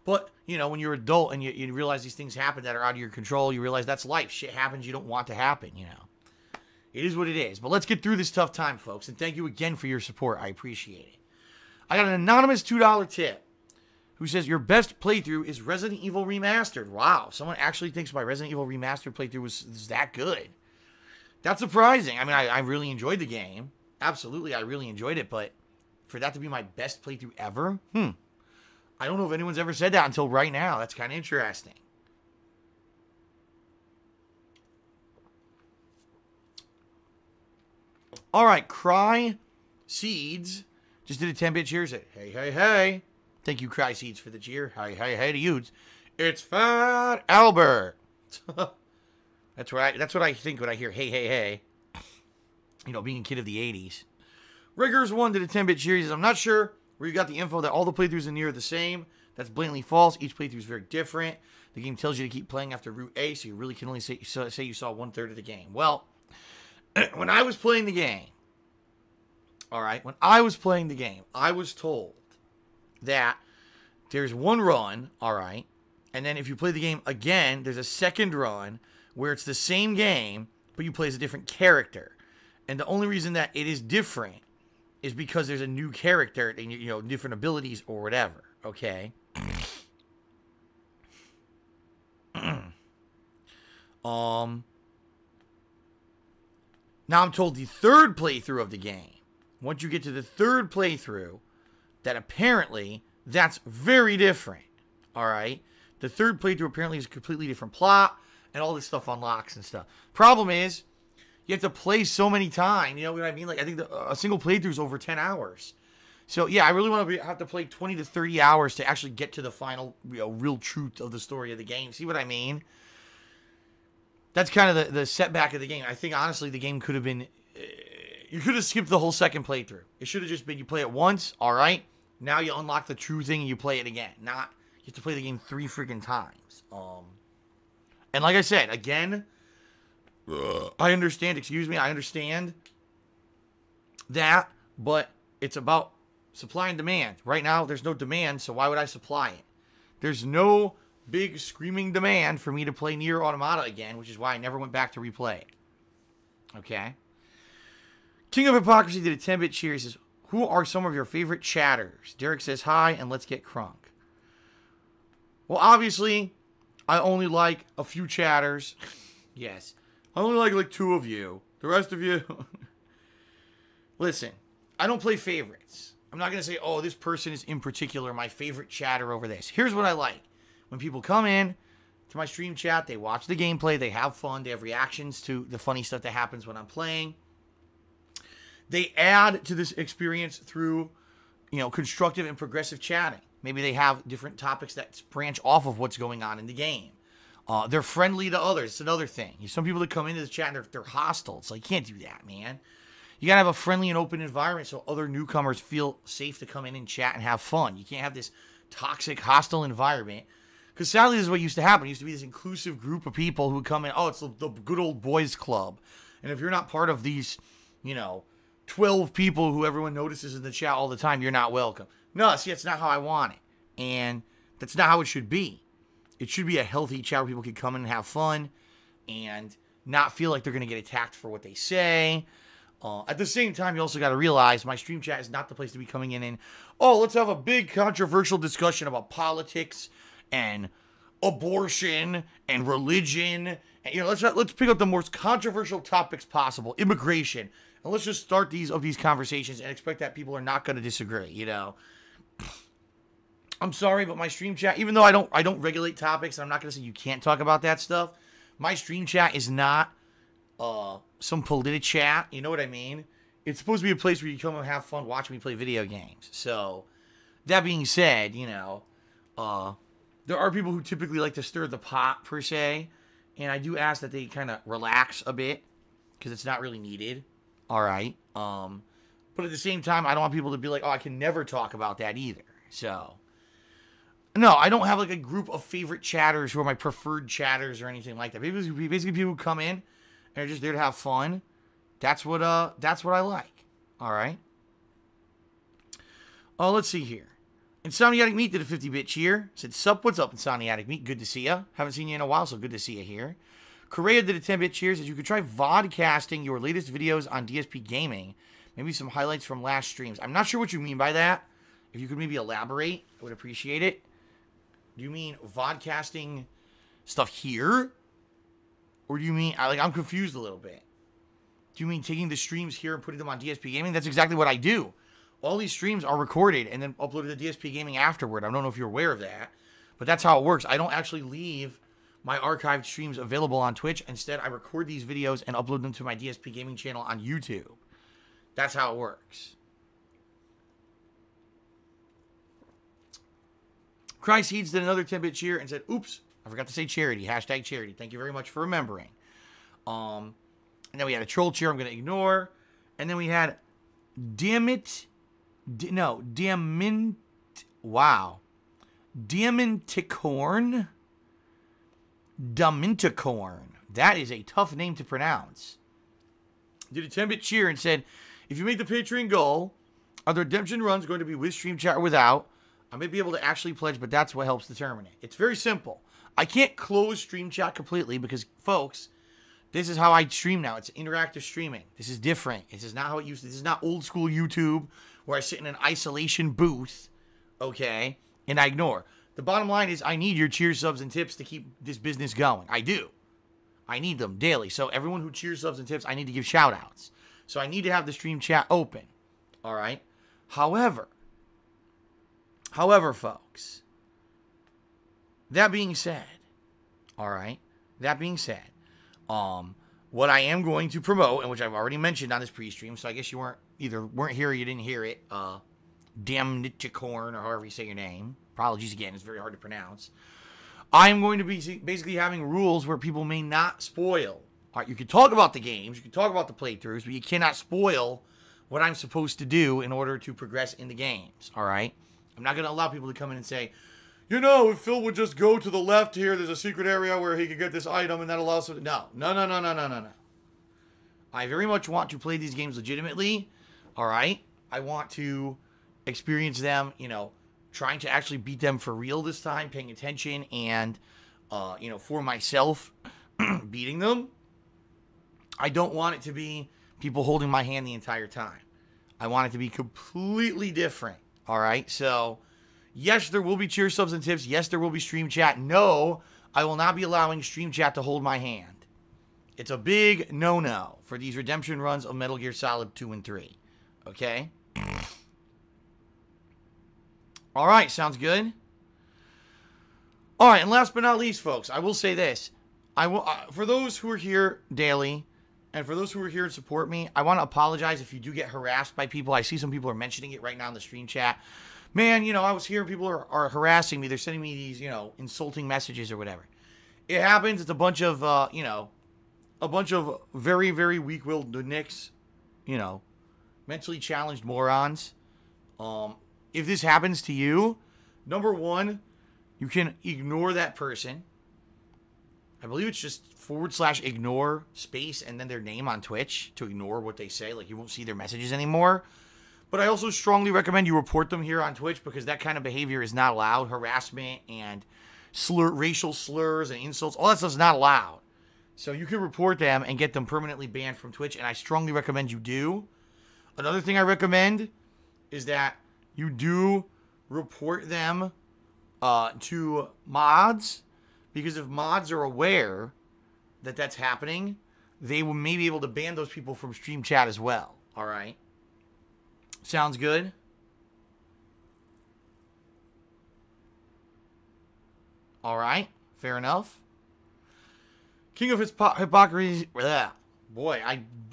But, you know, when you're an adult and you realize these things happen that are out of your control, you realize that's life. Shit happens you don't want to happen, you know. It is what it is. But let's get through this tough time, folks, and thank you again for your support. I appreciate it. I got an anonymous $2 tip who says, your best playthrough is Resident Evil Remastered. Wow, someone actually thinks my Resident Evil Remastered playthrough was that good. That's surprising. I mean, I really enjoyed the game. Absolutely, I really enjoyed it, but for that to be my best playthrough ever? I don't know if anyone's ever said that until right now. That's kind of interesting. All right, Cry Seeds just did a 10-bit cheer. Said, hey, hey, hey. Thank you, Cry Seeds, for the cheer. Hey, hey, hey to you. It's Fat Albert. That's what I think when I hear hey, hey, hey. You know, being a kid of the 80s. Riggers1 did a 10-bit cheer. He says, I'm not sure where you got the info that all the playthroughs in Nier are the same. That's blatantly false. Each playthrough is very different. The game tells you to keep playing after Route A, so you really can only say you saw 1/3 of the game. Well, when I was playing the game, all right, when I was playing the game, I was told that there's one run, all right, and then if you play the game again, there's a second run where it's the same game, but you play as a different character. And the only reason that it is different is because there's a new character and, you know, different abilities or whatever, okay? Now I'm told the third playthrough of the game, once you get to the third playthrough, that apparently that's very different, all right? The third playthrough apparently is a completely different plot, and all this stuff unlocks and stuff. Problem is, you have to play so many times, you know what I mean? Like, I think a single playthrough is over 10 hours. So, yeah, I really want to have to play 20 to 30 hours to actually get to the final, you know, real truth of the story of the game. See what I mean? That's kind of the setback of the game. I think, honestly, the game could have been... you could have skipped the whole second playthrough. It should have just been you play it once, all right? Now you unlock the true thing and you play it again. Not, you have to play the game 3 freaking times. And like I said, again, I understand, I understand that, but it's about supply and demand. Right now, there's no demand, so why would I supply it? There's no big screaming demand for me to play Nier Automata again, which is why I never went back to replay it. Okay? King of Hypocrisy did a 10-bit cheer. He says, who are some of your favorite chatters? Derek says hi, and let's get crunk. Well, obviously, I only like a few chatters. Yes. I only like 2 of you. The rest of you... Listen, I don't play favorites. I'm not going to say, oh, this person is in particular my favorite chatter over this. Here's what I like. When people come in to my stream chat, they watch the gameplay, they have fun, they have reactions to the funny stuff that happens when I'm playing. They add to this experience through, constructive and progressive chatting. Maybe they have different topics that branch off of what's going on in the game. They're friendly to others. It's another thing. Some people that come into the chat, they're hostile. It's like, you can't do that, man. You got to have a friendly and open environment so other newcomers feel safe to come in and chat and have fun. You can't have this toxic, hostile environment. Because sadly, this is what used to happen. It used to be this inclusive group of people who would come in, oh, it's the good old boys club. And if you're not part of these, 12 people who everyone notices in the chat all the time, you're not welcome. No, see, that's not how I want it. And that's not how it should be. It should be a healthy chat where people can come in and have fun and not feel like they're going to get attacked for what they say. At the same time, you also got to realize my stream chat is not the place to be coming in and, oh, let's have a big controversial discussion about politics and abortion and religion. And, let's pick up the most controversial topics possible, immigration, and let's just start these conversations and expect that people are not going to disagree. I'm sorry, but my stream chat, even though I don't regulate topics, and I'm not going to say you can't talk about that stuff. My stream chat is not some politi chat, you know what I mean? It's supposed to be a place where you come and have fun watching me play video games. So, that being said, there are people who typically like to stir the pot, per se, and I do ask that they kind of relax a bit, because it's not really needed, alright? But at the same time, I don't want people to be like, oh, I can never talk about that either, so... No, I don't have, a group of favorite chatters who are my preferred chatters or anything like that. Basically, people who come in and are just there to have fun. That's what I like. All right. Oh, let's see here. Insomniatic Meat did a 50-bit cheer. Said, sup, what's up, Insomniatic Meat? Good to see ya. Haven't seen you in a while, so good to see you here. Correa did a 10-bit cheer. Says, you could try vodcasting your latest videos on DSPGaming. Maybe some highlights from last streams. I'm not sure what you mean by that. If you could maybe elaborate, I would appreciate it. Do you mean vodcasting stuff here? Or do you mean, I'm confused a little bit. Do you mean taking the streams here and putting them on DSPGaming? That's exactly what I do. All these streams are recorded and then uploaded to DSPGaming afterward. I don't know if you're aware of that, but that's how it works. I don't actually leave my archived streams available on Twitch. Instead, I record these videos and upload them to my DSPGaming channel on YouTube. That's how it works. Christ Heeds did another 10-bit cheer and said, oops, I forgot to say charity. Hashtag charity. Thank you very much for remembering. And then we had a troll cheer I'm going to ignore. And then we had Diamanticorn. That is a tough name to pronounce. Did a 10-bit cheer and said, if you make the Patreon goal, are the redemption runs going to be with stream chat or without? I may be able to actually pledge, but that's what helps determine it. It's very simple. I can't close stream chat completely because, folks, this is how I stream now. It's interactive streaming. This is different. This is not how it used to. This is not old school YouTube where I sit in an isolation booth, okay, and I ignore. The bottom line is I need your cheers, subs, and tips to keep this business going. I do. I need them daily. So everyone who cheers, subs, and tips, I need to give shout-outs. So I need to have the stream chat open, all right? However, folks, that being said, all right, what I am going to promote, and which I've already mentioned on this pre-stream, so I guess you weren't here or you didn't hear it, Damniticorn, or however you say your name. Apologies again, it's very hard to pronounce. I'm going to be basically having rules where people may not spoil. All right, you can talk about the games, you can talk about the playthroughs, but you cannot spoil what I'm supposed to do in order to progress in the games, all right? I'm not going to allow people to come in and say, you know, if Phil would just go to the left here, there's a secret area where he could get this item and that allows him to... No. I very much want to play these games legitimately, all right? I want to experience them, you know, trying to actually beat them for real this time, paying attention, and, you know, for myself, beating them. I don't want it to be people holding my hand the entire time. I want it to be completely different, all right? So, yes, there will be cheer subs and tips. Yes, there will be stream chat. No, I will not be allowing stream chat to hold my hand. It's a big no-no for these redemption runs of Metal Gear Solid 2 and 3, okay? All right, sounds good. All right, and last but not least, folks, I will say this. I will, for those who are here daily, and for those who are here to support me, I want to apologize if you do get harassed by people. I see some people are mentioning it right now in the stream chat. Man, you know, I was here, people are harassing me. They're sending me these, you know, insulting messages or whatever. It happens. It's a bunch of, you know, a bunch of very, very weak-willed nicks, you know, mentally challenged morons. If this happens to you, number one, you can ignore that person. I believe it's just /ignore space and then their name on Twitch to ignore what they say. Like, you won't see their messages anymore. But I also strongly recommend you report them here on Twitch because that kind of behavior is not allowed. Harassment and racial slurs and insults, all that stuff is not allowed. So you can report them and get them permanently banned from Twitch, and I strongly recommend you do. Another thing I recommend is that you do report them to mods, because if mods are aware that that's happening, they may be able to ban those people from stream chat as well. All right? Sounds good? All right. Fair enough. King of Hypocrisy. Boy,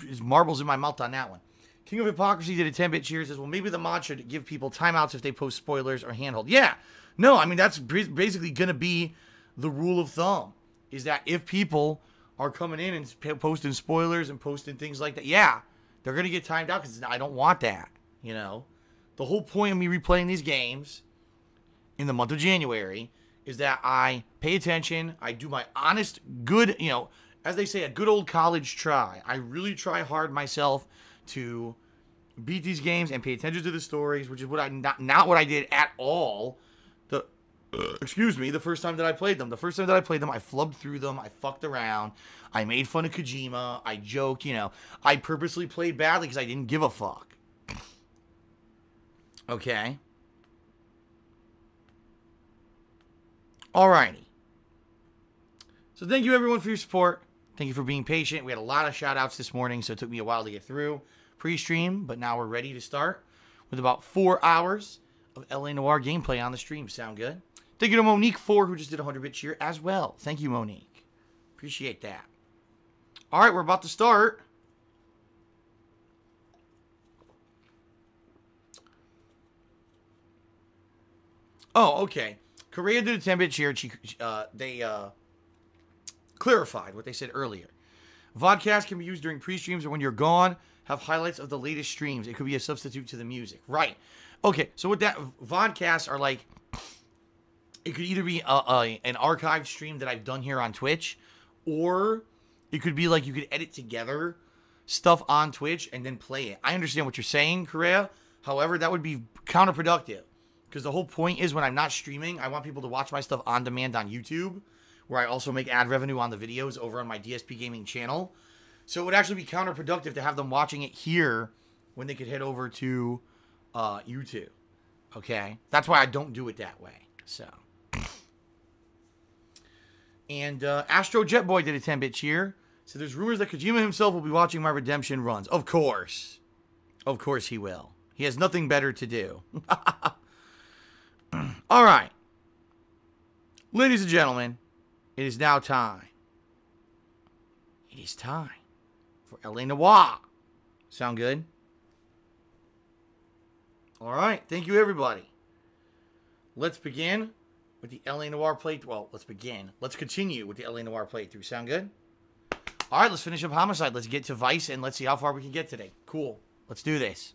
there's marbles in my mouth on that one. King of Hypocrisy did a 10-bit cheer. Says, well, maybe the mod should give people timeouts if they post spoilers or handhold. Yeah. No, I mean, that's basically going to be the rule of thumb. Is that if people are coming in and posting spoilers and posting things like that, yeah, they're going to get timed out because I don't want that. You know, the whole point of me replaying these games in the month of January is that I pay attention. I do my honest, good, you know, as they say, a good old college try. I really try hard myself to beat these games and pay attention to the stories, which is what not what I did at all. Excuse me, the first time that I played them. The first time that I played them, I flubbed through them. I fucked around. I made fun of Kojima. I joked, you know. I purposely played badly because I didn't give a fuck. Okay. Alrighty. So thank you everyone for your support. Thank you for being patient. We had a lot of shout outs this morning, so it took me a while to get through pre-stream, but now we're ready to start with about 4 hours of LA Noire gameplay on the stream. Sound good? Thank you to Monique4, who just did a 100-bit cheer as well. Thank you, Monique. Appreciate that. Alright, we're about to start. Oh, okay. Korea did a 10-bit cheer. They clarified what they said earlier. Vodcast can be used during pre-streams or when you're gone. Have highlights of the latest streams. It could be a substitute to the music. Right. Okay, so with that, vodcasts are like, it could either be an archived stream that I've done here on Twitch, or it could be like you could edit together stuff on Twitch and then play it. I understand what you're saying, Korea. However, that would be counterproductive. Because the whole point is when I'm not streaming, I want people to watch my stuff on demand on YouTube, where I also make ad revenue on the videos over on my DSPGaming channel. So it would actually be counterproductive to have them watching it here when they could head over to YouTube. Okay? That's why I don't do it that way. So. And Astro Jetboy did a 10-bit cheer. So there's rumors that Kojima himself will be watching my redemption runs. Of course. Of course he will. He has nothing better to do. All right. Ladies and gentlemen, it is now time. It is time for LA Noire. Sound good? All right. Thank you, everybody. Let's begin with the LA Noire playthrough. Well, let's begin. Let's continue with the LA Noire playthrough. Sound good? All right. Let's finish up Homicide. Let's get to Vice, and let's see how far we can get today. Cool. Let's do this.